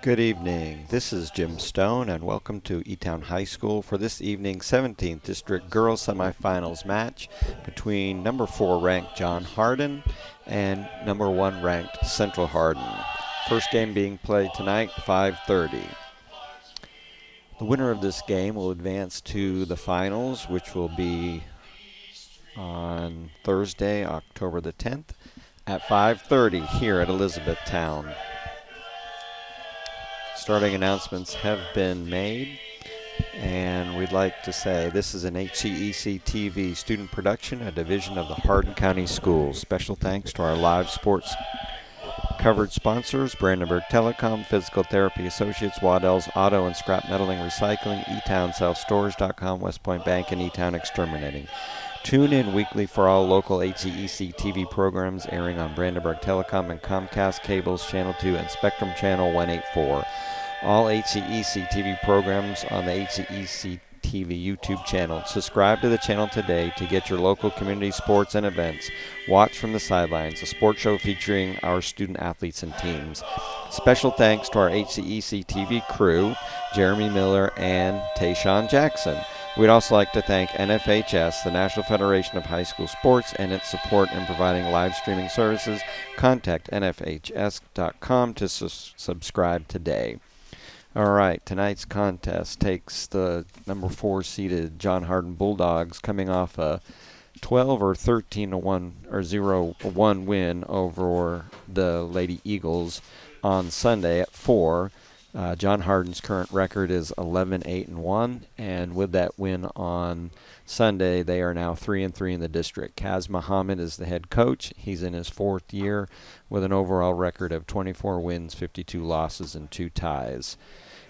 Good evening. This is Jim Stone, and welcome to E-Town High School for this evening's 17th District Girls Semifinals match between number 4 ranked John Hardin and number 1 ranked Central Hardin. First game being played tonight, 5:30. The winner of this game will advance to the finals, which will be on Thursday, October the 10th at 5:30 here at Elizabethtown. Starting announcements have been made, and we'd like to say this is an HCEC-TV student production, a division of the Hardin County Schools. Special thanks to our live sports coverage sponsors, Brandenburg Telecom, Physical Therapy Associates, Waddell's Auto and Scrap Metalling Recycling, E-Town Self-Storage.com, West Point Bank, and E-Town Exterminating. Tune in weekly for all local HCEC-TV programs airing on Brandenburg Telecom and Comcast Cables Channel 2 and Spectrum Channel 184. All HCEC-TV programs on the HCEC-TV YouTube channel. Subscribe to the channel today to get your local community sports and events. Watch from the sidelines, a sports show featuring our student athletes and teams. Special thanks to our HCEC-TV crew, Jeremy Miller and Tayshawn Jackson. We'd also like to thank NFHS, the National Federation of High School Sports, and its support in providing live streaming services. Contact nfhs.com to subscribe today. All right, tonight's contest takes the number 4 seeded John Hardin Bulldogs coming off a 12 or 13-1 or 0-1 win over the Lady Eagles on Sunday at 4. John Hardin's current record is 11-8-1, and with that win on Sunday, they are now 3-3 in the district. Kaz Muhammad is the head coach. He's in his 4th year with an overall record of 24 wins, 52 losses, and 2 ties.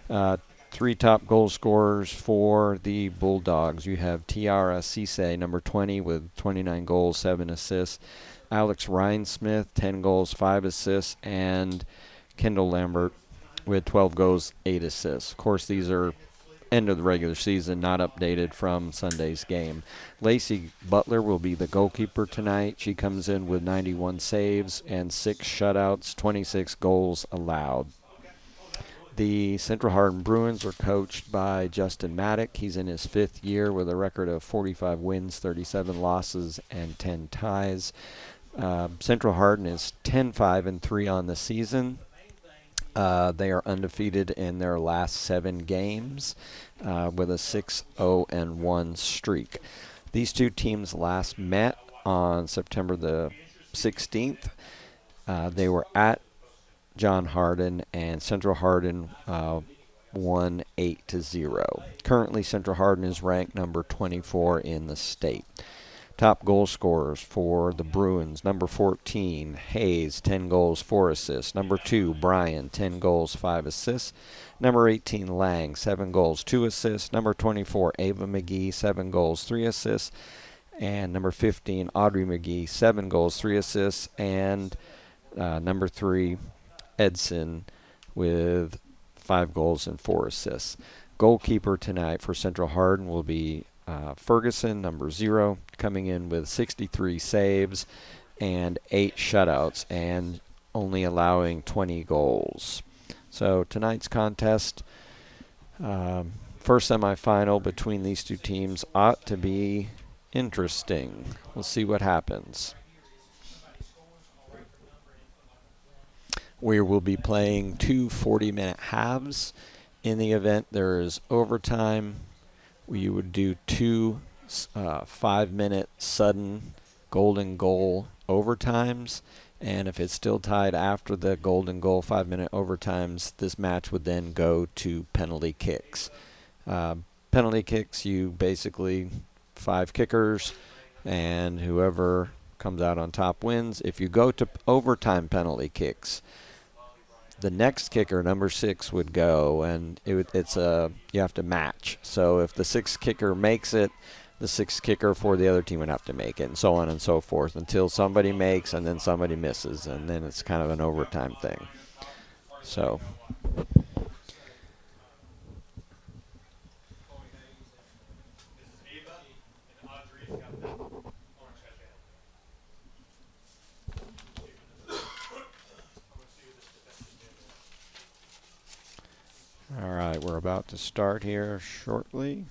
3 top goal scorers for the Bulldogs. You have Tiara Cisse, number 20, with 29 goals, 7 assists. Alex Rhinesmith, 10 goals, 5 assists, and Kendall Lambert with 12 goals, 8 assists. Of course, these are end of the regular season, not updated from Sunday's game. Lacey Butler will be the goalkeeper tonight. She comes in with 91 saves and 6 shutouts, 26 goals allowed. The Central Hardin Bruins are coached by Justin Maddock. He's in his 5th year with a record of 45 wins, 37 losses, and 10 ties. Central Hardin is 10-5-3 on the season. They are undefeated in their last 7 games with a 6-0-1 streak. These two teams last met on September the 16th. They were at John Hardin, and Central Hardin won 8-0. Currently, Central Hardin is ranked number 24 in the state. Top goal scorers for the Bruins: number 14, Hayes, 10 goals, 4 assists. Number 2, Bryan, 10 goals, 5 assists. Number 18, Lang, 7 goals, 2 assists. Number 24, Ava McGee, 7 goals, 3 assists. And number 15, Audrey McGee, 7 goals, 3 assists. And number 3, Edson, with 5 goals and 4 assists. Goalkeeper tonight for Central Hardin will be Ferguson, number 0, coming in with 63 saves and 8 shutouts and only allowing 20 goals. So tonight's contest, first semifinal between these two teams, ought to be interesting. We'll see what happens. We will be playing 2 40-minute halves. In the event there is overtime, we would do 2 5-minute sudden golden goal overtimes, and if it's still tied after the golden goal 5-minute overtimes, this match would then go to penalty kicks. Penalty kicks, you basically 5 kickers, and whoever comes out on top wins. If you go to overtime penalty kicks, the next kicker, number 6, would go, and you have to match. So if the 6th kicker makes it, the 6th kicker for the other team would have to make it, and so on and so forth, until somebody makes and then somebody misses, and then it's kind of an overtime thing. So about to start here shortly.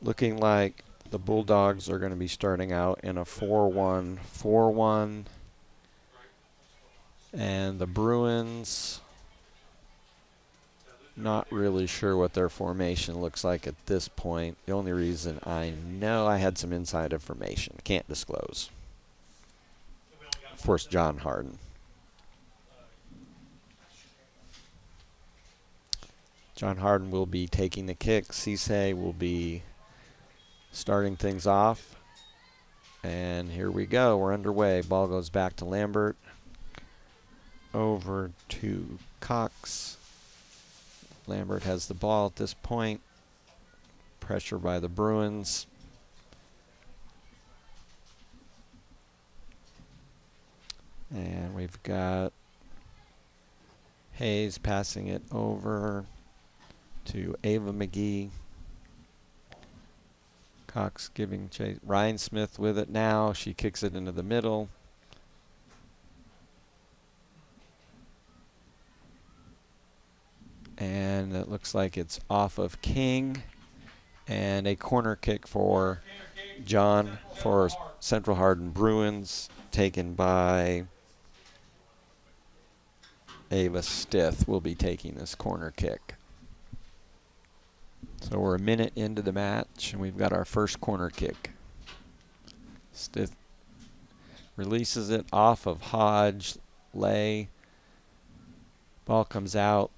Looking like the Bulldogs are going to be starting out in a 4-1, 4-1. And the Bruins, not really sure what their formation looks like at this point. The only reason I know, I had some inside information. Can't disclose. Of course, John Hardin. John Hardin will be taking the kick. CHHS will be starting things off. And here we go. We're underway. Ball goes back to Lambert. Over to Cox. Lambert has the ball at this point. Pressure by the Bruins. And we've got Hayes passing it over to Ava McGee. Cox giving chase. Ryan Smith with it now. She kicks it into the middle. And it looks like it's off of King. And a corner kick for John for Central Hardin Bruins, taken by Ava Stith will be taking this corner kick. So we're a minute into the match, and we've got our first corner kick. Stith releases it off of Hodge. Lay. Ball comes out.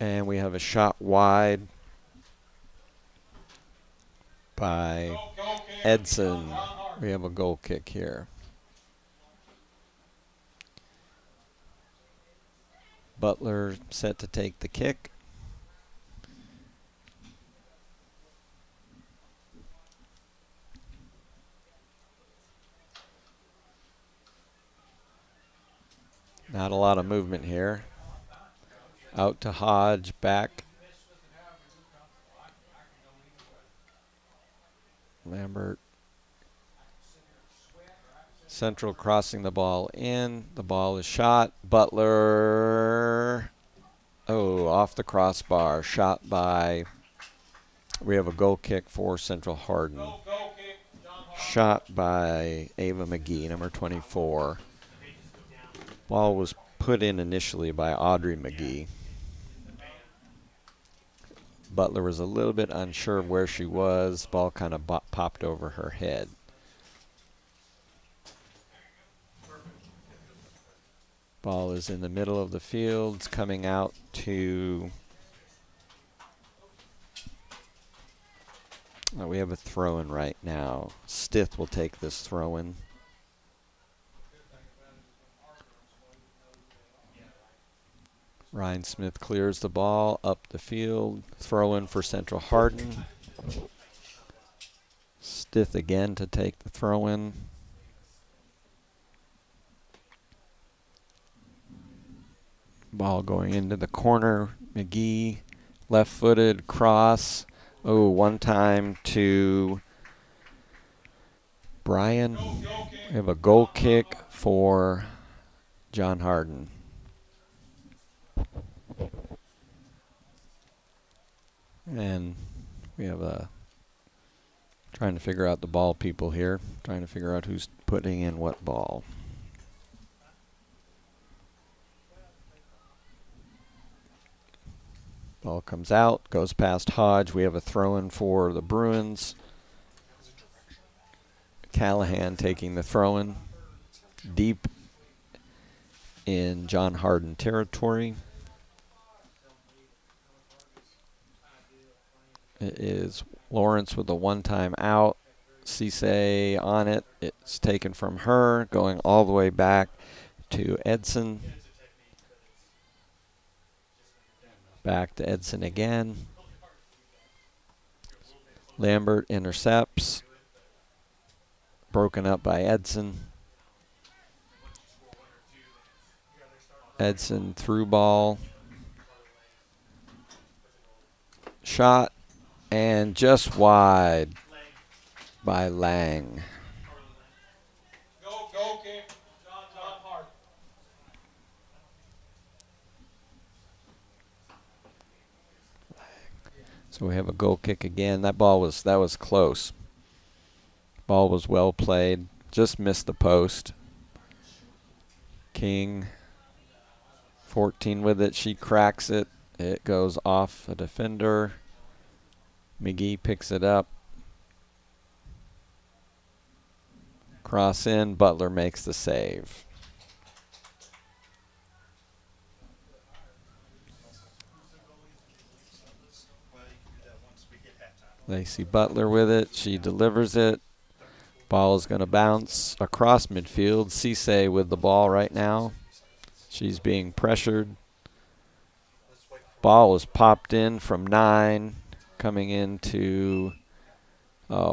And we have a shot wide by Edson. We have a goal kick here. Butler set to take the kick. Not a lot of movement here. Out to Hodge, back. Lambert. Central crossing the ball in. The ball is shot. Butler. Oh, off the crossbar. Shot by. We have a goal kick for Central Hardin. Shot by Ava McGee, number 24. Ball was put in initially by Audrey McGee. Butler was a little bit unsure of where she was. Ball kind of popped over her head. Ball is in the middle of the field. It's coming out to... we have a throw-in right now. Stith will take this throw-in. Ryan Smith clears the ball up the field. Throw-in for Central Hardin. Stith again to take the throw-in. Ball going into the corner. McGee, left-footed, cross. Oh, one time to Brian. We have a goal kick for John Hardin. And we have a trying to figure out the ball people here. Trying to figure out who's putting in what ball. Ball comes out, goes past Hodge. We have a throw-in for the Bruins. Callahan taking the throw-in deep in John Hardin territory. It is Lawrence with a one-time out. CHHS on it. It's taken from her, going all the way back to Edson. Back to Edson again. Lambert intercepts. Broken up by Edson. Edson through ball. Shot and just wide by Lang. Go kick, John Hardin. So we have a goal kick again. That was close. Ball was well played. Just missed the post. King 14 with it. She cracks it. It goes off a defender. McGee picks it up. Cross in. Butler makes the save. Lacey Butler with it. She delivers it. Ball is going to bounce across midfield. Cisse with the ball right now. She's being pressured. Ball is popped in from 9. Coming into,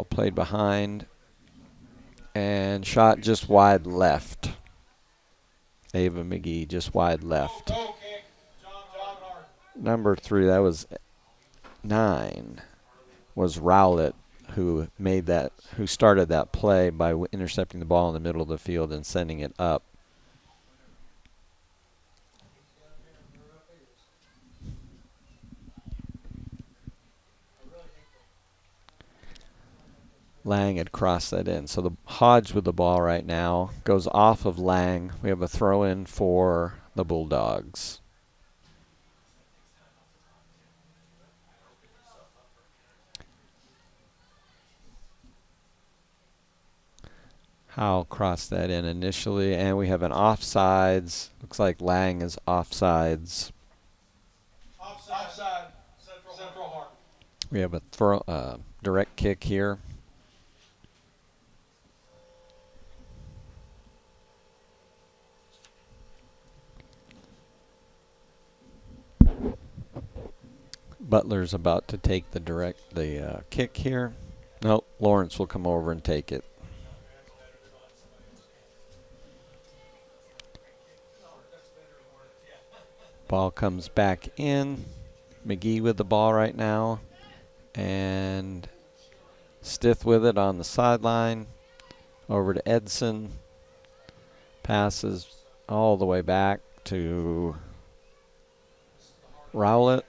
played behind. And shot just wide left. Ava McGee just wide left. Go kick, John Hardin. Number 3, that was 9, was Rowlett, who started that play by intercepting the ball in the middle of the field and sending it up. Lang had crossed that in. So the Hodge with the ball right now goes off of Lang. We have a throw in for the Bulldogs. Howell crossed that in initially, and we have an offsides. Looks like Lang is offsides. Offside, Central Hardin. We have a direct kick here. Butler's about to take the kick here. Nope, Lawrence will come over and take it. Ball comes back in. McGee with the ball right now. And Stith with it on the sideline. Over to Edson. Passes all the way back to Rowlett.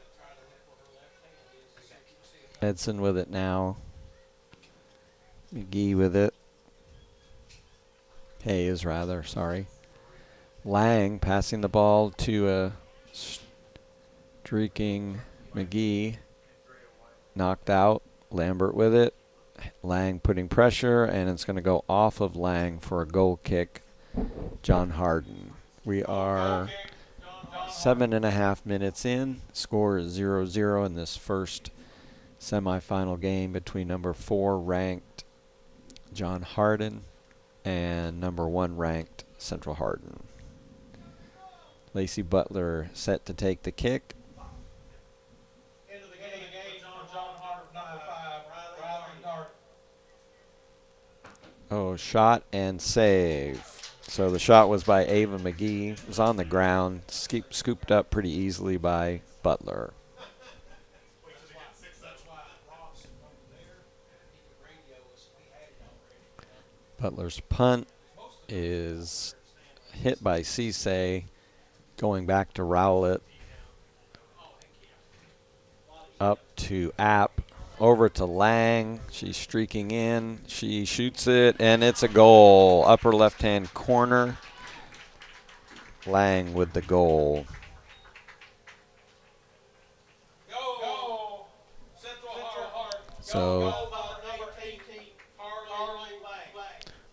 Edson with it now. McGee with it. Hayes, rather, sorry. Lang passing the ball to a streaking McGee. Knocked out. Lambert with it. Lang putting pressure, and it's going to go off of Lang for a goal kick. John Hardin. We are 7.5 minutes in. Score is 0-0 in this first semifinal game between number 4 ranked John Hardin and number 1 ranked Central Hardin. Lacey Butler set to take the kick. Into the game, John Hardin, number 5, Riley Hardin. Oh, shot and save. So the shot was by Ava McGee. It was on the ground, scooped up pretty easily by Butler. Butler's punt is hit by Cisse, going back to Rowlett, up to App, over to Lang. She's streaking in. She shoots it, and it's a goal. Upper left-hand corner. Lang with the goal. Go. Central Hardin.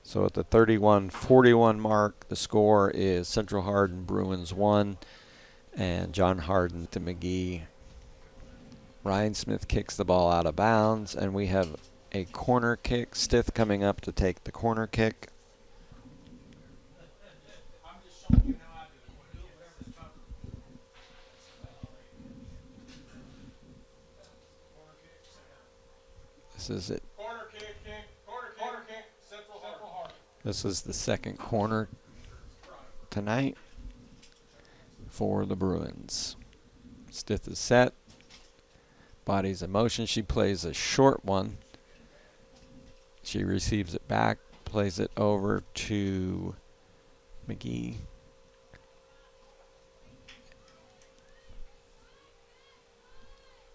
So at the 31-41 mark, the score is Central Hardin Bruins 1 and John Hardin to McGee. Ryan Smith kicks the ball out of bounds, and we have a corner kick. Stith coming up to take the corner kick. This is it. Corner kick, Central Hardin. This is the second corner tonight. for the Bruins. Stith is set. Body's in motion. She plays a short one. She receives it back, plays it over to McGee.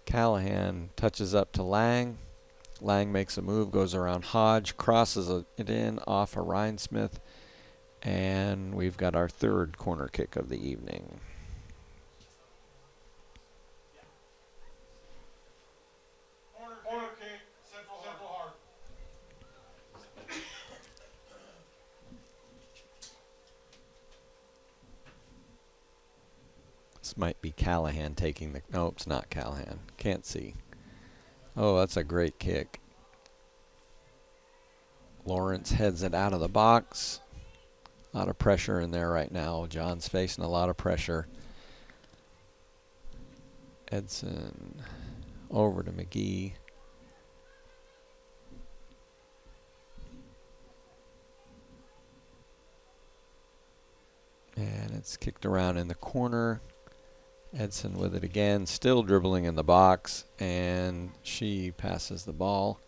Callahan touches up to Lang. Lang makes a move, goes around Hodge, crosses it in off of Rhinesmith, and we've got our third corner kick of the evening. Corner kick, Central Hardin. This might be Callahan taking the... No, it's not Callahan. Can't see. Oh, that's a great kick. Lawrence heads it out of the box. A lot of pressure in there right now. John's facing a lot of pressure. Edson over to McGee. And it's kicked around in the corner. Edson with it again, still dribbling in the box, and she passes the ball.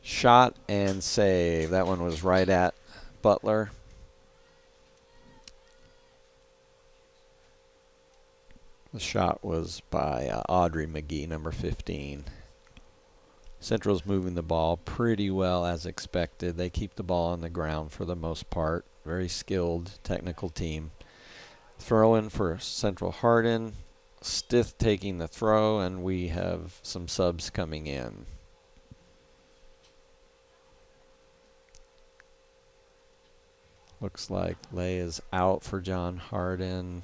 Shot and save. That one was right at Butler. The shot was by Audrey McGee, number 15. Central's moving the ball pretty well as expected. They keep the ball on the ground for the most part. Very skilled, technical team. Throw in for Central Hardin. Stith taking the throw, and we have some subs coming in. Looks like Lay is out for John Hardin.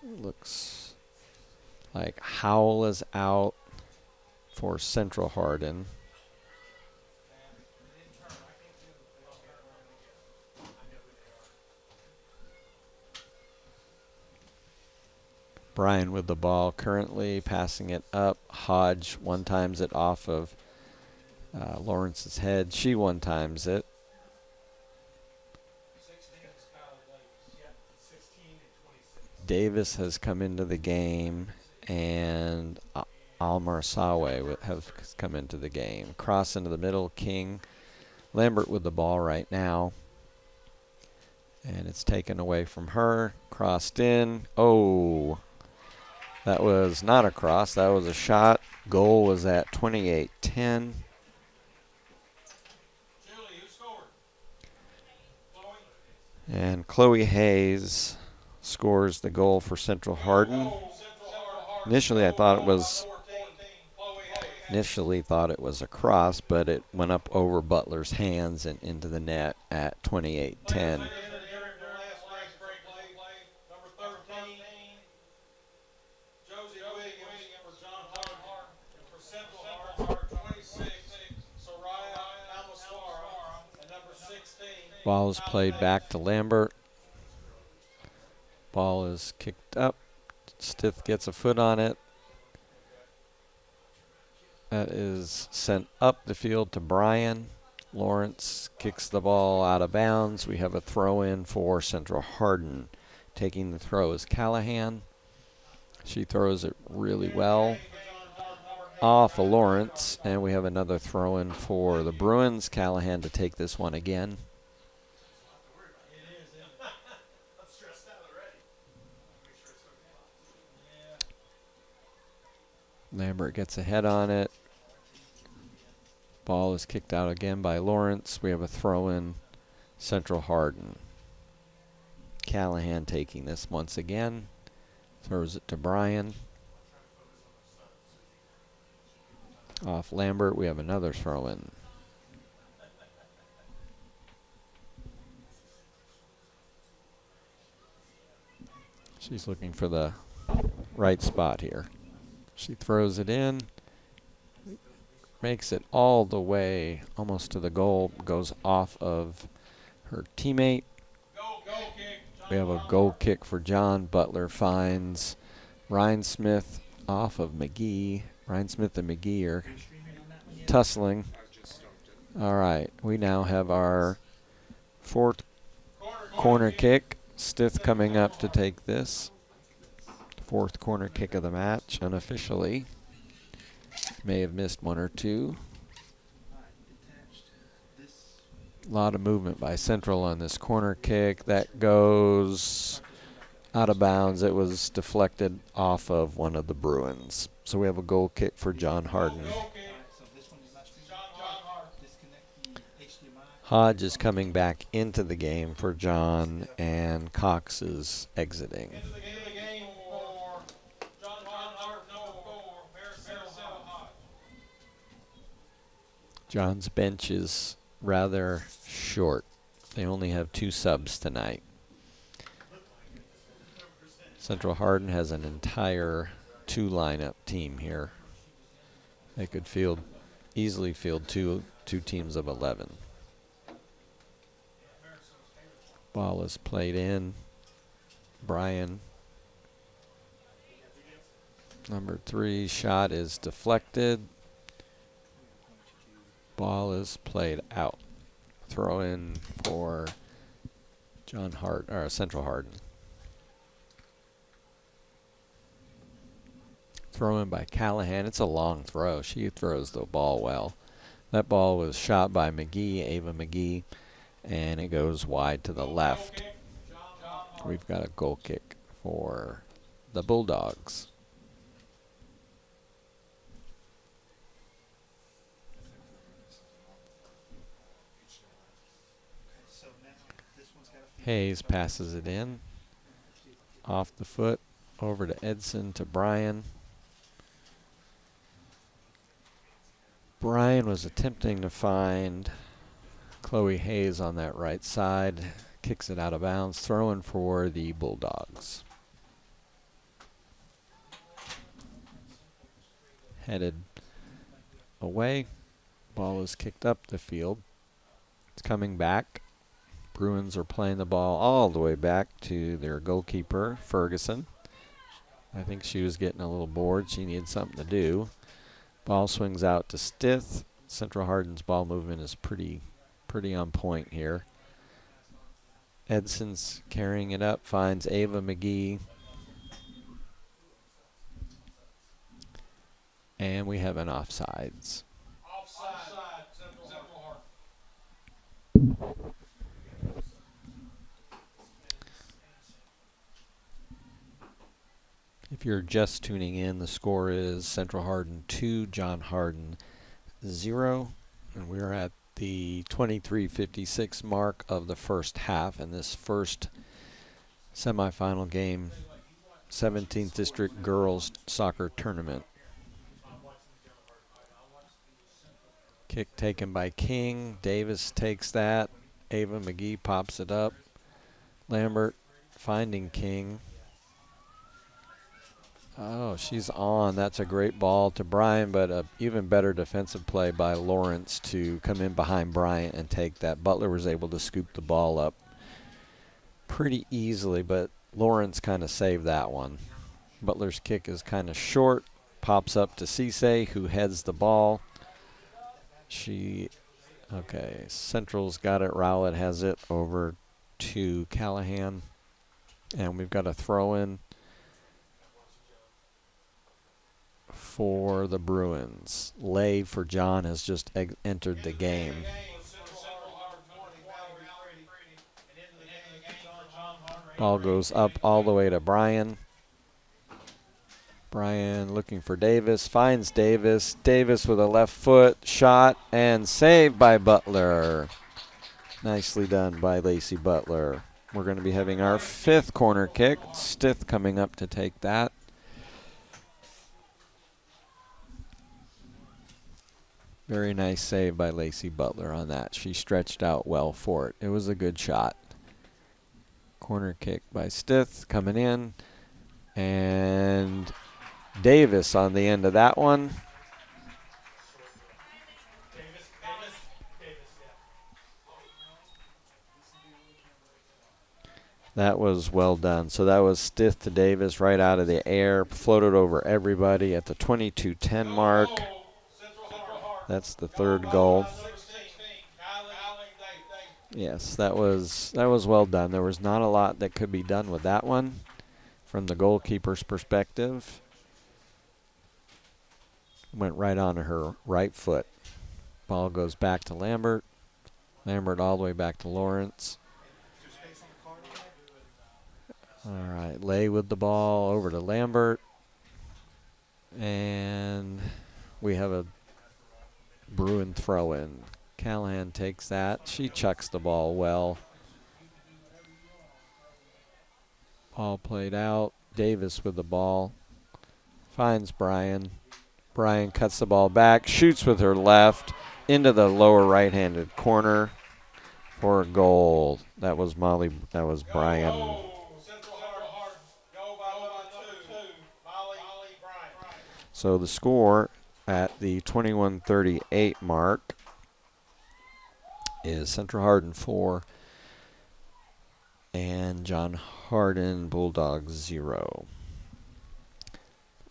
Looks like Howell is out for Central Hardin. Bryan with the ball currently, passing it up. Hodge one-times it off of Lawrence's head. She one-times it. Davis has come into the game, and Almar Sawe have come into the game. Cross into the middle, King. Lambert with the ball right now. And it's taken away from her. Crossed in. Oh, that was not a cross. That was a shot. Goal was at 28-10. Julie, who scored? Chloe? And Chloe Hayes scores the goal for Central Hardin. Initially thought it was a cross, but it went up over Butler's hands and into the net at 28-10. Ball is played back to Lambert. Ball is kicked up. Stith gets a foot on it. That is sent up the field to Bryan. Lawrence kicks the ball out of bounds. We have a throw in for Central Hardin. Taking the throw is Callahan. She throws it really well off of Lawrence, and we have another throw in for the Bruins. Callahan to take this one again. Lambert gets a head on it. Ball is kicked out again by Lawrence. We have a throw in Central Hardin. Callahan taking this once again. Throws it to Bryan. Off Lambert, we have another throw in. She's looking for the right spot here. She throws it in, makes it all the way almost to the goal, goes off of her teammate. We have a goal kick for John. Butler finds Rhinesmith off of McGee. Rhinesmith and McGee are tussling. All right, we now have our fourth corner kick. Stith coming up to take this. Fourth corner kick of the match, unofficially. May have missed one or two. A lot of movement by Central on this corner kick. That goes out of bounds. It was deflected off of one of the Bruins. So we have a goal kick for John Hardin. Hodge is coming back into the game for John, and Cox is exiting. John's bench is rather short. They only have 2 subs tonight. Central Hardin has an entire 2 lineup team here. They could easily field two teams of 11. Ball is played in. Brian, number 3, shot is deflected. Ball is played out. Throw in for Central Hardin. Throw in by Callahan. It's a long throw. She throws the ball well. That ball was shot by Ava McGee, and it goes wide to the left. We've got a goal kick for the Bulldogs. Hayes passes it in. Off the foot, over to Edson, to Brian. Brian was attempting to find Chloe Hayes on that right side. Kicks it out of bounds. Throwing for the Bulldogs. Headed away. Ball is kicked up the field. It's coming back. Bruins are playing the ball all the way back to their goalkeeper, Ferguson. I think she was getting a little bored. She needed something to do. Ball swings out to Stith. Central Hardin's ball movement is pretty on point here. Edson's carrying it up, finds Ava McGee. And we have an offsides. Offside, Central Hardin. If you're just tuning in, the score is Central Hardin 2, John Hardin 0. And we're at the 23:56 mark of the first half in this first semifinal game, 17th District Girls Soccer Tournament. Kick taken by King. Davis takes that. Ava McGee pops it up. Lambert finding King. Oh, she's on. That's a great ball to Bryant, but an even better defensive play by Lawrence to come in behind Bryant and take that. Butler was able to scoop the ball up pretty easily, but Lawrence kind of saved that one. Butler's kick is kind of short. Pops up to Cisse, who heads the ball. Central's got it. Rowlett has it over to Callahan. And we've got a throw-in for the Bruins. Lay for John has just entered the game. Ball goes up all the way to Brian. Brian looking for Davis, finds Davis. Davis with a left foot, shot, and saved by Butler. Nicely done by Lacey Butler. We're going to be having our 5th corner kick. Stith coming up to take that. Very nice save by Lacey Butler on that. She stretched out well for it. It was a good shot. Corner kick by Stith coming in. And Davis on the end of that one. That was well done. So that was Stith to Davis right out of the air. Floated over everybody at the 22:10 mark. That's the 3rd goal. Yes, that was well done. There was not a lot that could be done with that one from the goalkeeper's perspective. Went right onto her right foot. Ball goes back to Lambert. Lambert all the way back to Lawrence. All right, Lay with the ball over to Lambert. And we have a Bruin throw-in. Callahan takes that. She chucks the ball well. Ball played out. Davis with the ball. Finds Bryan. Bryan cuts the ball back. Shoots with her left into the lower right-handed corner for a goal. That was Bryan. Central Hardin. Go by 2. Molly Bryant. So the score at the 21:38 mark is Central Hardin 4 and John Hardin Bulldogs 0.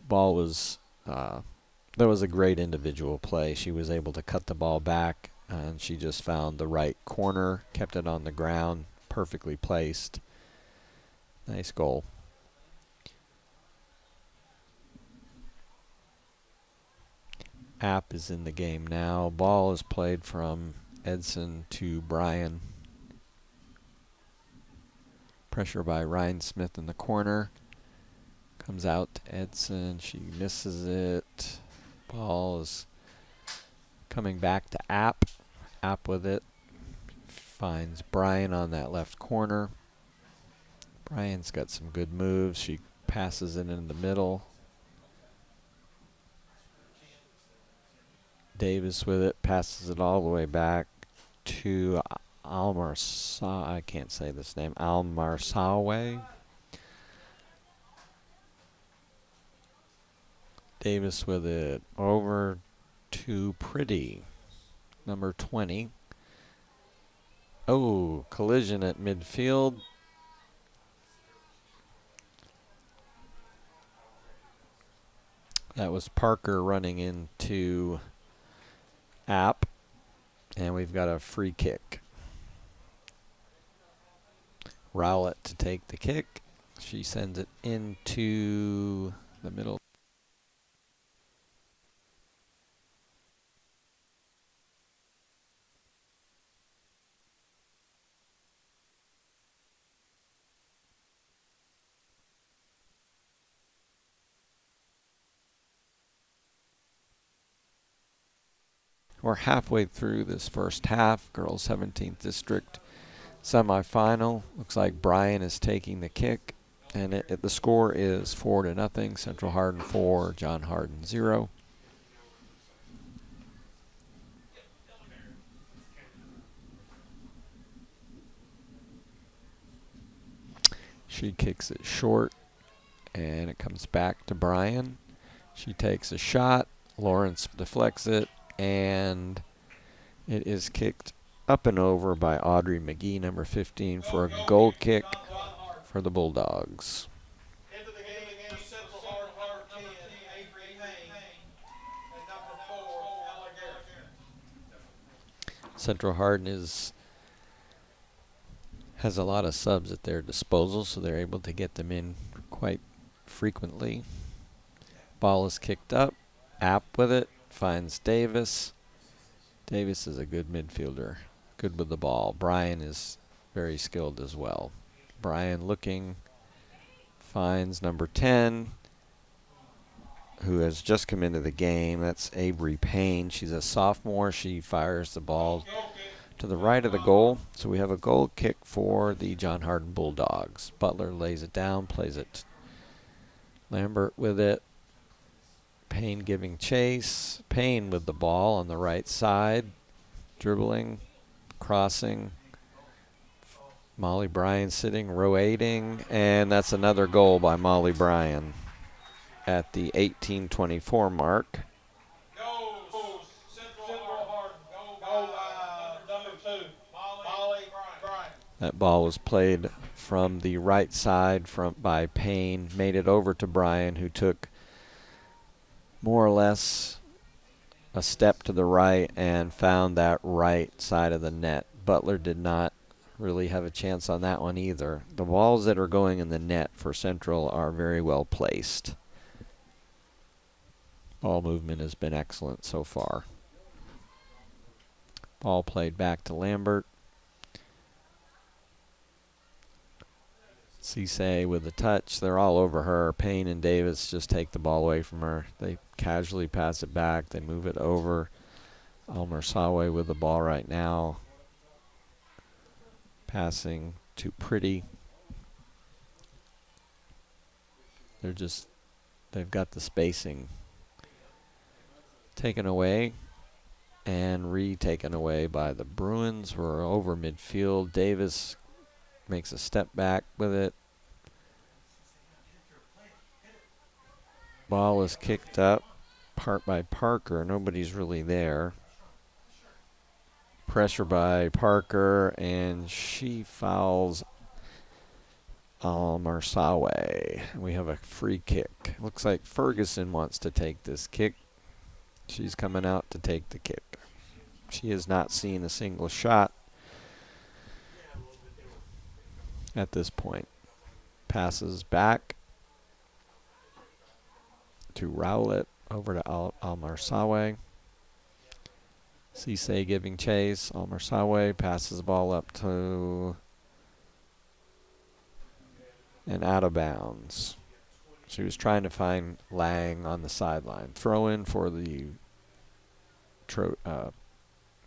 Ball was that was a great individual play. She was able to cut the ball back, and she just found the right corner, kept it on the ground, perfectly placed. Nice goal. App is in the game now. Ball is played from Edson to Bryan. Pressure by Ryan Smith in the corner. Comes out to Edson. She misses it. Ball is coming back to App. App with it. Finds Bryan on that left corner. Bryan's got some good moves. She passes it in the middle. Davis with it. Passes it all the way back to I can't say this name. Almarsawe. Davis with it over to Pretty, number 20. Oh, collision at midfield. That was Parker running into App, and we've got a free kick. Rowlett to take the kick. She sends it into the middle. We're halfway through this first half. Girls 17th District semifinal. Looks like Bryan is taking the kick, and the score is 4-0. Central Hardin 4, John Hardin 0. She kicks it short, and it comes back to Bryan. She takes a shot. Lawrence deflects it, and it is kicked up and over by Audrey McGee, number 15, for a goal kick for the Bulldogs. Into the game, Central Hardin, number 10, Avery Payne, and number 4, Alligator. Central Hardin has a lot of subs at their disposal, so they're able to get them in quite frequently. Ball is kicked up. App with it. Finds Davis. Davis is a good midfielder. Good with the ball. Bryan is very skilled as well. Bryan looking. Finds number 10, who has just come into the game. That's Avery Payne. She's a sophomore. She fires the ball to the right of the goal. So we have a goal kick for the John Hardin Bulldogs. Butler lays it down, plays it. Lambert with it. Payne giving chase. Payne with the ball on the right side. Dribbling, crossing. Molly Bryan sitting, rotating, and that's another goal by Molly Bryan at the 18:24 mark. Goes Central Hardin. Go number 2, Molly Bryant. That ball was played from the right side by Payne, made it over to Bryan, who took more or less a step to the right and found that right side of the net. Butler did not really have a chance on that one either. The balls that are going in the net for Central are very well placed. Ball movement has been excellent so far. Ball played back to Lambert. Cisse with the touch. They're all over her. Payne and Davis just take the ball away from her. They casually pass it back. They move it over. Almersawe with the ball right now. Passing to Pretty. They've got the spacing taken away and retaken away by the Bruins. We're over midfield. Davis makes a step back with it. Ball is kicked up by Parker. Nobody's really there. Pressure by Parker, and she fouls Almersawe. We have a free kick. Looks like Ferguson wants to take this kick. She's coming out to take the kick. She has not seen a single shot at this point. Passes back to Rowlett, over to Almersawe. Cisse giving chase. Almersawe passes the ball up to and out of bounds. She was trying to find Lang on the sideline. Throw in for the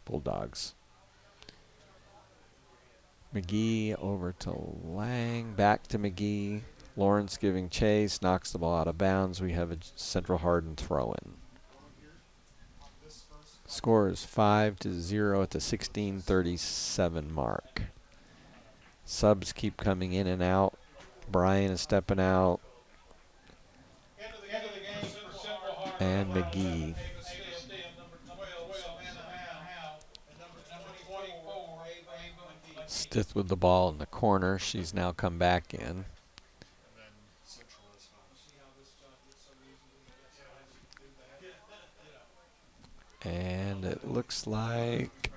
Bulldogs. McGee over to Lang. Back to McGee. Lawrence giving chase. Knocks the ball out of bounds. We have a Central Hardin throw-in. Score is 5-0 at the 16:37 mark. Subs keep coming in and out. Bryan is stepping out. And McGee. Stith with the ball in the corner. She's now come back in. And it looks like,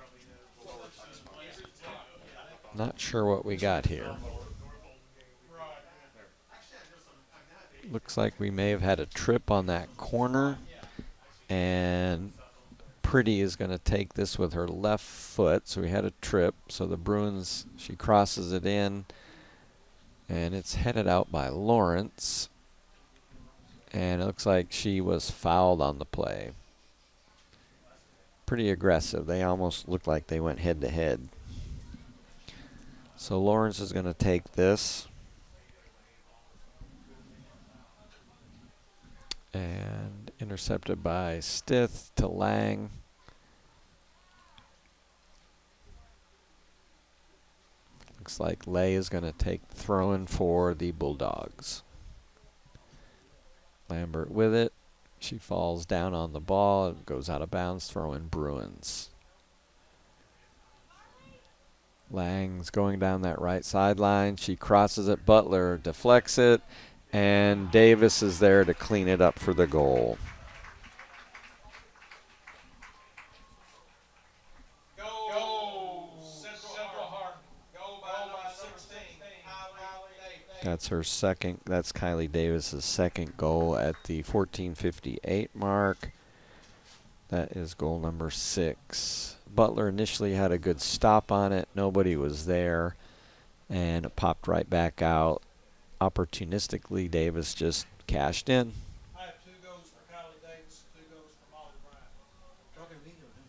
not sure what we got here. Looks like we may have had a trip on that corner, and Pretty is going to take this with her left foot. So we had a trip. So the Bruins, she crosses it in, and it's headed out by Lawrence. And it looks like she was fouled on the play. Pretty aggressive. They almost looked like they went head to head. So Lawrence is going to take this. And intercepted by Stith to Lang. Looks like Lay is going to take the throw-in for the Bulldogs. Lambert with it. She falls down on the ball. It goes out of bounds. Throw-in Bruins. Lang's going down that right sideline. She crosses it. Butler deflects it. And Davis is there to clean it up for the goal. That's her second. That's Kylie Davis's second goal at the 14:58 mark. That is goal number 6. Butler initially had a good stop on it. Nobody was there, and it popped right back out. Opportunistically, Davis just cashed in. I have 2 goals for Kylie Davis, 2 goals for Molly Bryant. Talking to me or him?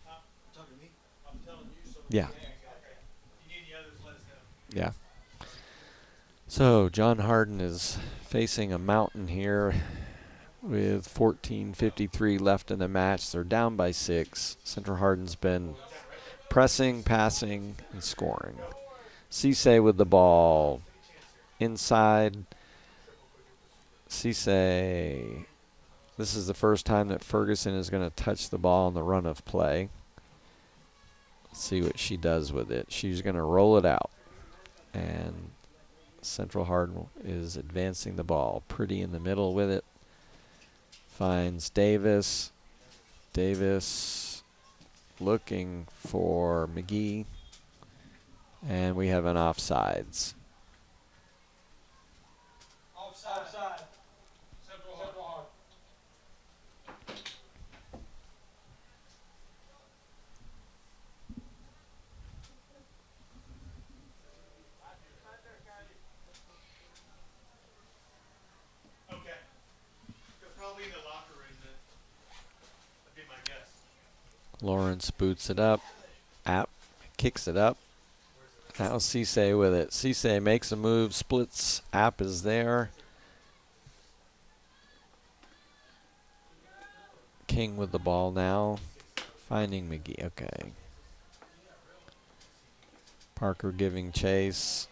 Huh? Talking to me? I'm telling you so. Yeah. Okay. If you need any others, let us know. Yeah. So John Hardin is facing a mountain here with 14:53 left in the match. They're down by 6. Central Hardin's been pressing, passing, and scoring. Cisse with the ball. Inside. Cisse. This is the first time that Ferguson is going to touch the ball on the run of play. Let's see what she does with it. She's going to roll it out. And Central Hardin is advancing the ball. Pretty in the middle with it. Finds Davis. Davis looking for McGee. And we have an offsides. Offside. Central Hardin. Okay. They're probably in the locker room then. That'd be my guess. Lawrence boots it up. App kicks it up. Now Cisse with it. Cisse makes a move, splits. App is there. King with the ball now. Finding McGee. Okay. Parker giving chase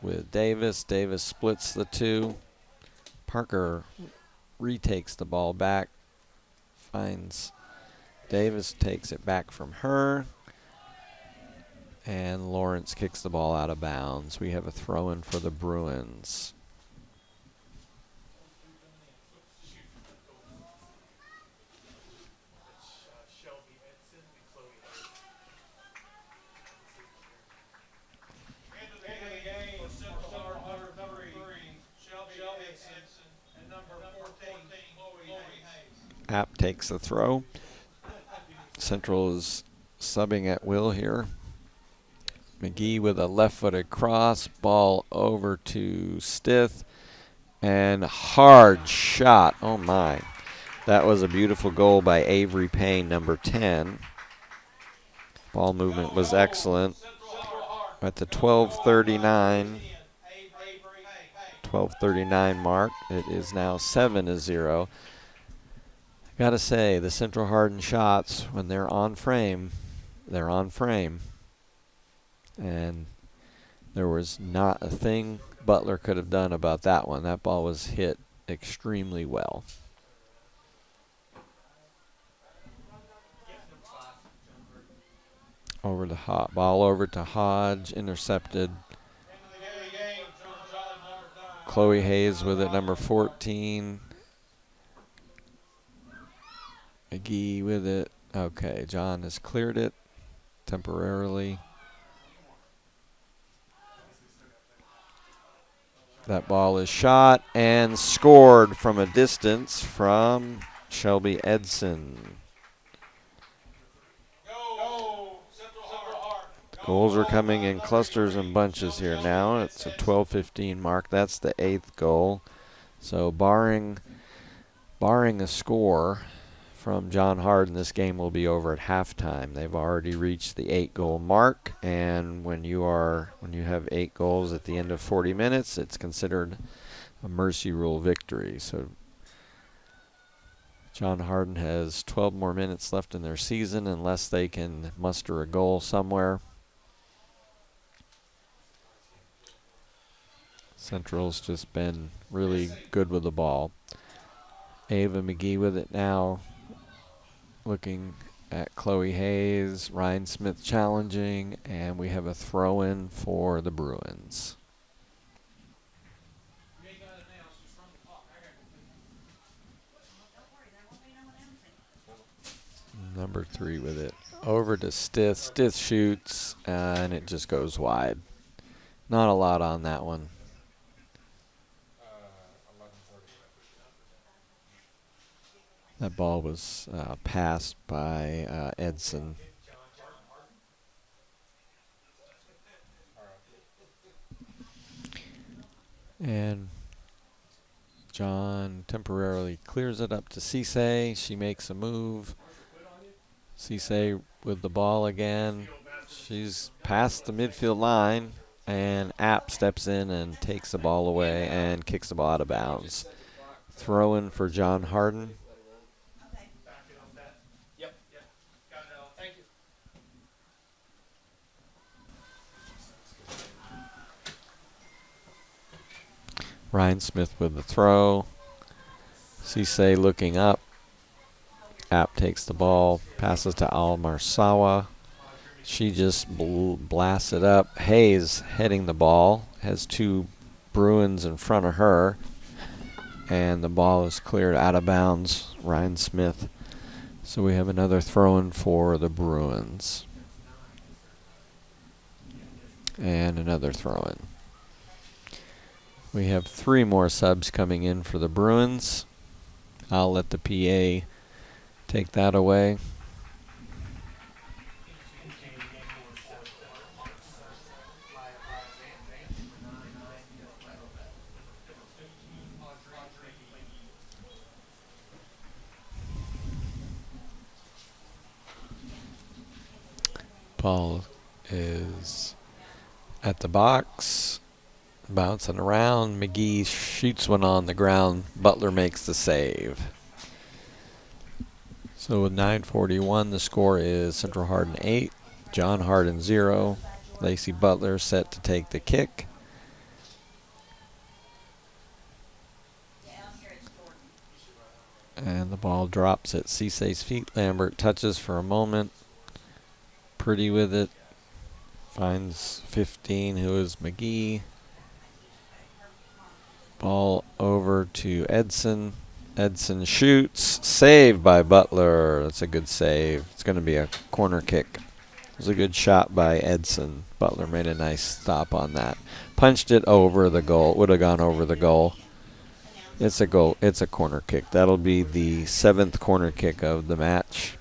with Davis. Davis splits the two. Parker retakes the ball back. Finds Davis, takes it back from her. And Lawrence kicks the ball out of bounds. We have a throw in for the Bruins. End of the game for Central Hardin, number 3, Shelby Edson, and number 14, Chloe Hayes. App takes the throw. Central is subbing at will here. McGee with a left-footed cross. Ball over to Stith. And hard shot. Oh, my. That was a beautiful goal by Avery Payne, number 10. Ball movement was excellent. At the 12:39 mark, it is now 7-0. Got to say, the Central Hardin shots, when they're on frame, they're on frame. And there was not a thing Butler could have done about that one. That ball was hit extremely well. Over to ball over to Hodge, intercepted. Chloe Hayes with it, number 14. McGee with it. Okay, John has cleared it temporarily. That ball is shot and scored from a distance from Shelby Edson. Goals are coming in clusters and bunches here now. It's a 12:15 mark. That's the 8th goal. So barring a score from John Hardin, this game will be over at halftime. They've already reached the 8-goal mark, and when you have 8 goals at the end of 40 minutes, it's considered a mercy rule victory. So John Hardin has 12 more minutes left in their season unless they can muster a goal somewhere. Central's just been really good with the ball. Ava McGee with it now. Looking at Chloe Hayes, Ryan Smith challenging, and we have a throw-in for the Bruins. Number 3 with it. Over to Stith. Stith shoots, and it just goes wide. Not a lot on that one. That ball was passed by Edson. And John temporarily clears it up to Cisse. She makes a move. Cisse with the ball again. She's past the midfield line, and App steps in and takes the ball away and kicks the ball out of bounds. Throw in for John Hardin. Ryan Smith with the throw. Cisse looking up. App takes the ball, passes to Al Marsawa. She just blasts it up. Hayes heading the ball, has 2 Bruins in front of her, and the ball is cleared out of bounds. Ryan Smith. So we have another throw-in for the Bruins. And another throw-in. We have 3 more subs coming in for the Bruins. I'll let the PA take that away. Ball is at the box, bouncing around. McGee shoots one on the ground. Butler makes the save. So with 9:41, the score is Central Hardin 8, John Hardin 0. Lacey Butler set to take the kick. And the ball drops at Cisse's feet. Lambert touches for a moment. Pretty with it. Finds 15, who is McGee. Ball over to Edson. Edson shoots. Saved by Butler. That's a good save. It's going to be a corner kick. It was a good shot by Edson. Butler made a nice stop on that. Punched it over the goal. Would have gone over the goal. It's a goal. It's a corner kick. That'll be the 7th corner kick of the match.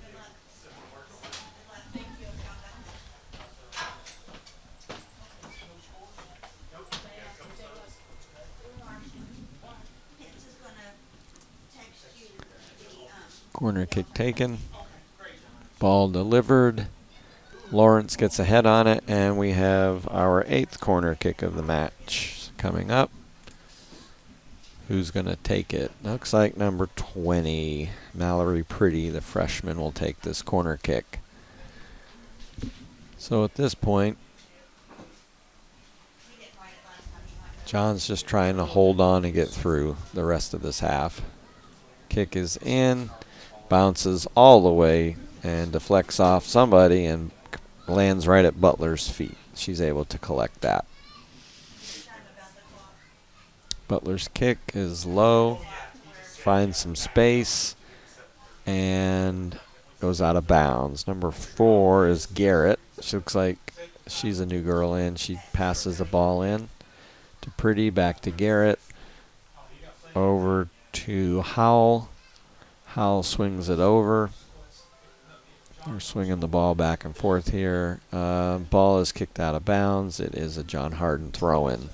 Corner kick taken. Ball delivered. Lawrence gets a head on it, and we have our 8th corner kick of the match coming up. Who's going to take it? Looks like number 20, Mallory Pretty, the freshman, will take this corner kick. So at this point, John's just trying to hold on and get through the rest of this half. Kick is in, bounces all the way, and deflects off somebody and lands right at Butler's feet. She's able to collect that. Butler's kick is low, finds some space, and goes out of bounds. Number 4 is Garrett. She looks like she's a new girl in. She passes the ball in to Pretty, back to Garrett, over to Howell. Howell swings it over. They're swinging the ball back and forth here. Ball is kicked out of bounds. It is a John Hardin throw-in.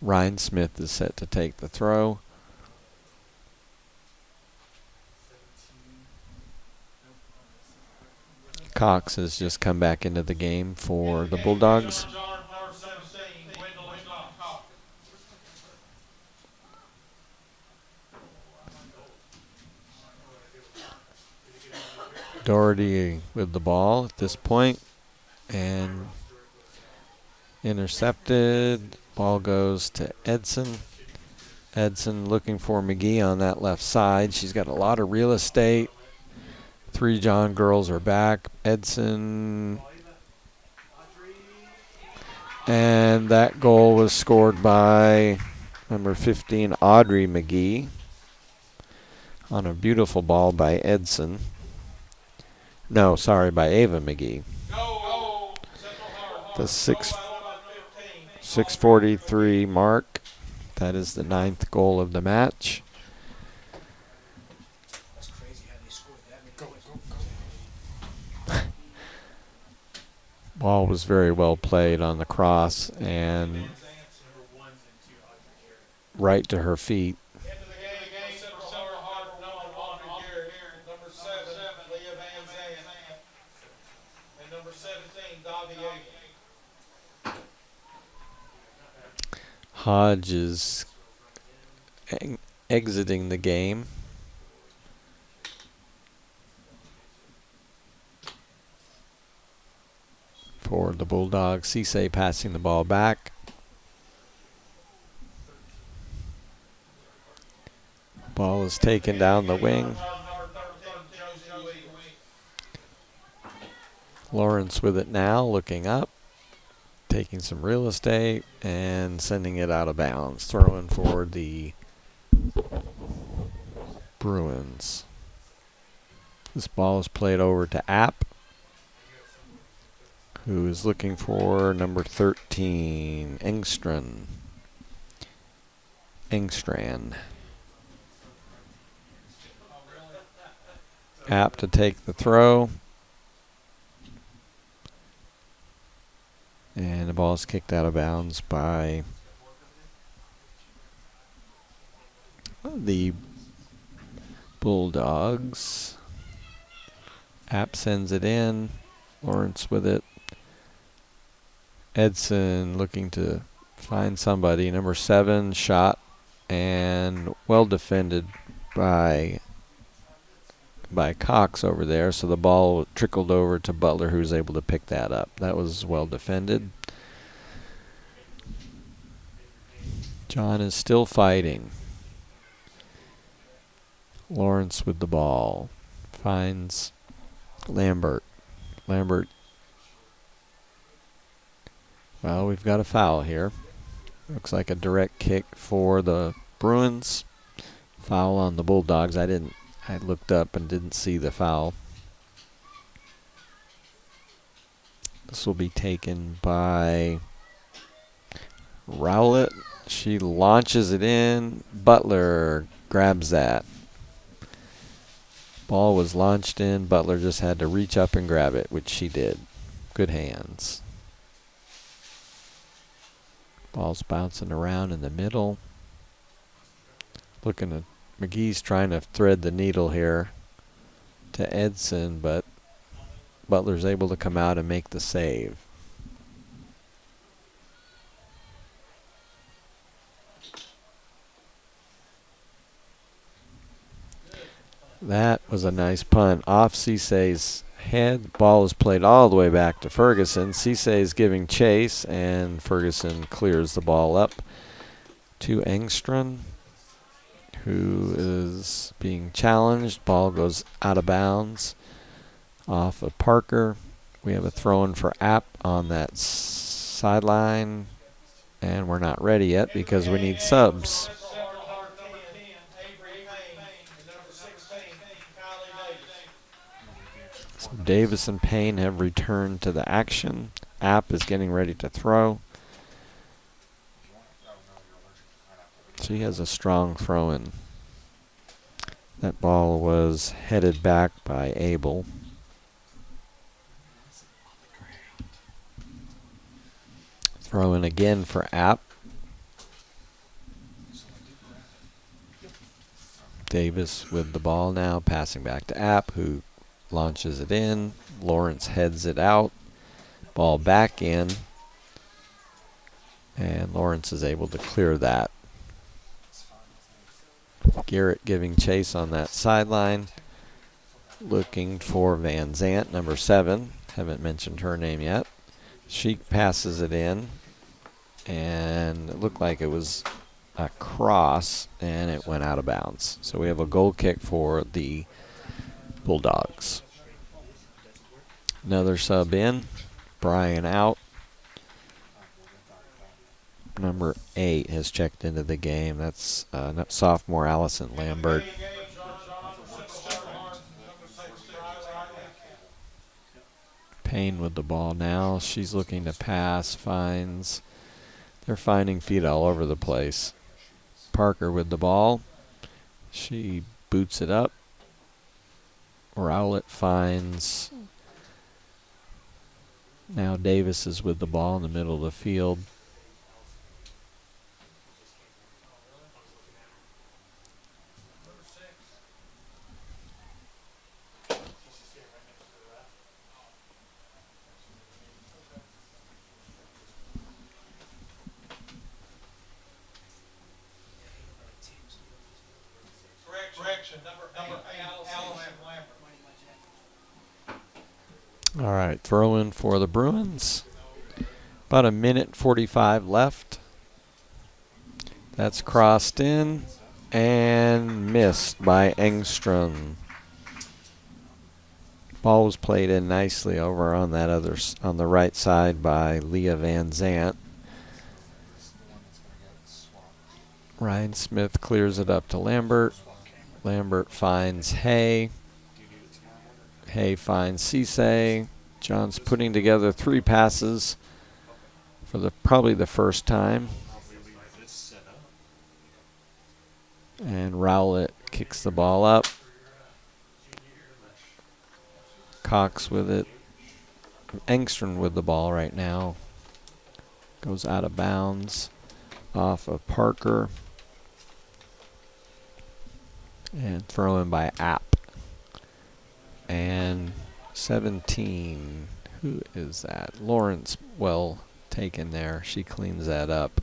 Ryan Smith is set to take the throw. Cox has just come back into the game for the Bulldogs. Doherty with the ball at this point, and intercepted. Ball goes to Edson. Edson looking for McGee on that left side. She's got a lot of real estate. 3 John girls are back. Edson. And that goal was scored by number 15, Audrey McGee, on a beautiful ball by Edson. No, sorry, by Ava McGee. The 6:43 mark. That is the 9th goal of the match. That's crazy how they scored that many goals. Ball was very well played on the cross and right to her feet. Hodge is exiting the game. For the Bulldogs. Cisse passing the ball back. Ball is taken down the wing. Lawrence with it now, looking up, taking some real estate and sending it out of bounds. Throwing for the Bruins. This ball is played over to App, who is looking for number 13, Engstrand. App to take the throw. And the ball is kicked out of bounds by the Bulldogs. App sends it in. Lawrence with it. Edson looking to find somebody. Number 7 shot and well defended by Cox over there. So the ball trickled over to Butler, who was able to pick that up. That was well defended. John is still fighting. Lawrence with the ball. Finds Lambert. Lambert. Well, we've got a foul here. Looks like a direct kick for the Bruins. Foul on the Bulldogs. I looked up and didn't see the foul. This will be taken by Rowlett. She launches it in. Butler grabs that. Ball was launched in. Butler just had to reach up and grab it, which she did. Good hands. Ball's bouncing around in the middle. Looking at McGee's trying to thread the needle here to Edson, but Butler's able to come out and make the save. That was a nice punt off Cissay's head. Ball is played all the way back to Ferguson. Cissay is giving chase, and Ferguson clears the ball up to Engstrand, who is being challenged. Ball goes out of bounds off of Parker. We have a throw-in for App on that sideline, and we're not ready yet because we need subs. So Davis and Payne have returned to the action. App is getting ready to throw. She has a strong throw-in. That ball was headed back by Abel. Throw in again for App. Davis with the ball now, passing back to App, who launches it in. Lawrence heads it out. Ball back in. And Lawrence is able to clear that. Garrett giving chase on that sideline. Looking for Van Zant, number 7. Haven't mentioned her name yet. She passes it in. And it looked like it was a cross, and it went out of bounds. So we have a goal kick for the Bulldogs. Another sub in. Brian out. Number 8 has checked into the game. That's sophomore Allison Lambert. Payne with the ball now. She's looking to pass. They're finding feet all over the place. Parker with the ball. She boots it up. Rowlett finds. Now Davis is with the ball in the middle of the field. Correction, number 8, Allison Lambert. All right, throw in for the Bruins. About 1:45 left. That's crossed in and missed by Engstrand. Ball was played in nicely over on that on the right side by Leah Van Zant. Ryan Smith clears it up to Lambert. Lambert finds Hay. Hay finds Cisse. John's putting together 3 passes for probably the first time. And Rowlett kicks the ball up. Cox with it. Engstrom with the ball right now. Goes out of bounds off of Parker. And thrown by App. And 17. Who is that? Lawrence, well taken there. She cleans that up.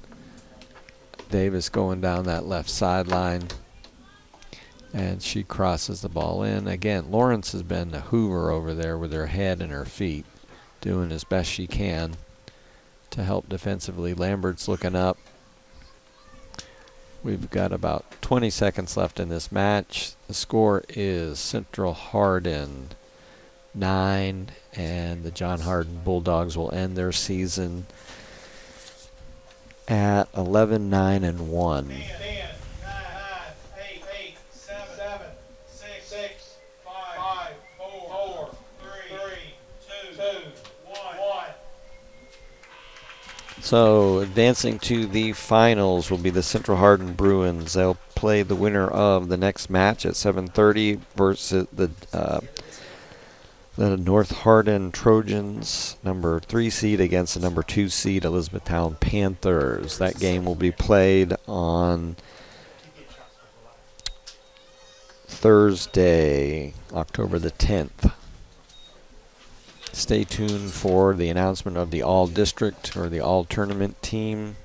Davis going down that left sideline. And she crosses the ball in. Again, Lawrence has been a hoover over there with her head and her feet, doing as best she can to help defensively. Lambert's looking up. We've got about 20 seconds left in this match. The score is Central Hardin 9, and the John Hardin Bulldogs will end their season at 11, 9, and 1. 10, 9, 8, 7, 6, 5, 4, 3, 2, 1. So advancing to the finals will be the Central Hardin Bruins. They'll play the winner of the next match at 7:30 versus the North Hardin Trojans, number 3 seed against the number 2 seed Elizabethtown Panthers. That game will be played on Thursday, October the 10th. Stay tuned for the announcement of the all-district or the all-tournament team.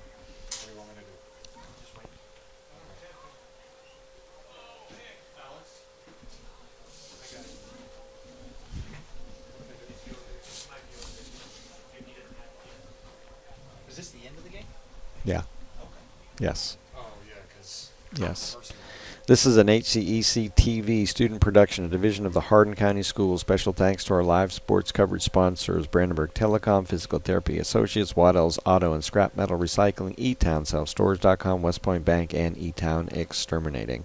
Is this the end of the game? Yeah. Okay. Yes. Oh, yeah, because... Yes. This is an HCEC-TV student production, a division of the Hardin County Schools. Special thanks to our live sports coverage sponsors, Brandenburg Telecom, Physical Therapy Associates, Waddell's Auto and Scrap Metal Recycling, E-Town Self-Storage.com, West Point Bank, and E-Town Exterminating.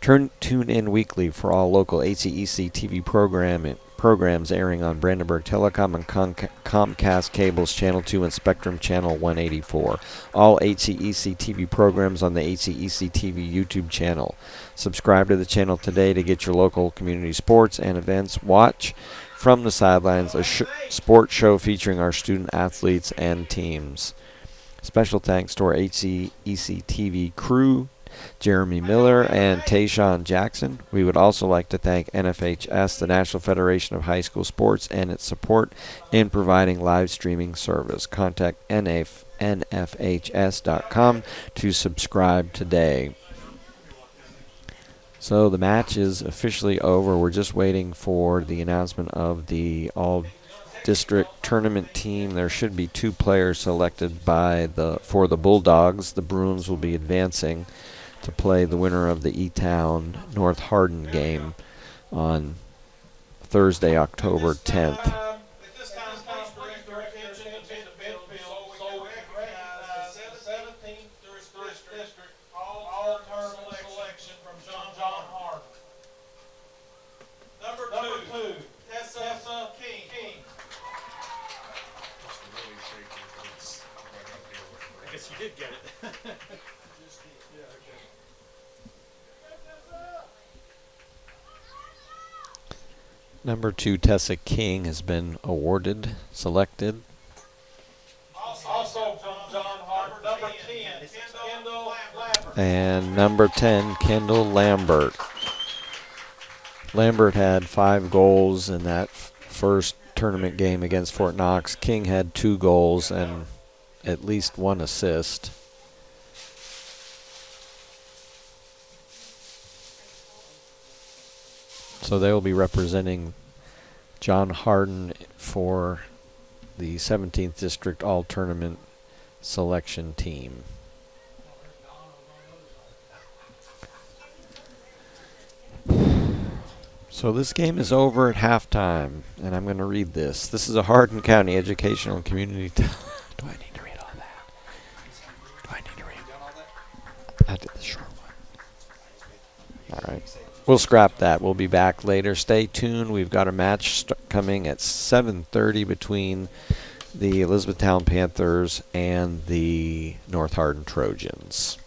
Tune in weekly for all local HCEC-TV programs airing on Brandenburg Telecom and Comcast Cable's Channel 2 and Spectrum Channel 184. All HCEC-TV programs on the HCEC-TV YouTube channel. Subscribe to the channel today to get your local community sports and events. Watch from the sidelines, a sports show featuring our student athletes and teams. Special thanks to our HCEC-TV crew, Jeremy Miller and Tayshawn Jackson. We would also like to thank NFHS, the National Federation of High School Sports, and its support in providing live streaming service. Contact nfhs.com to subscribe today. So the match is officially over. We're just waiting for the announcement of the all-district tournament team. There should be 2 players selected for the Bulldogs. The Bruins will be advancing to play the winner of the E-Town North Hardin game on Thursday, October 10th. At this time, please direct your attention to the bid bill so we can recognize the 17th District all-tournament selection from John Hardin. Number 2, Tessa King. I guess you did get it. Number 2, Tessa King, has been selected. Also John Hardin. Number 10, Kendall Lambert. And number 10, Kendall Lambert. Lambert had 5 goals in that first tournament game against Fort Knox. King had 2 goals and at least 1 assist. So they will be representing John Hardin for the 17th District All-Tournament selection team. So this game is over at halftime, and I'm going to read this. This is a Hardin County Educational and Community... Do I need to read all that? Do I need to read? I did the short one. All right. We'll scrap that. We'll be back later. Stay tuned. We've got a match coming at 7:30 between the Elizabethtown Panthers and the North Hardin Trojans.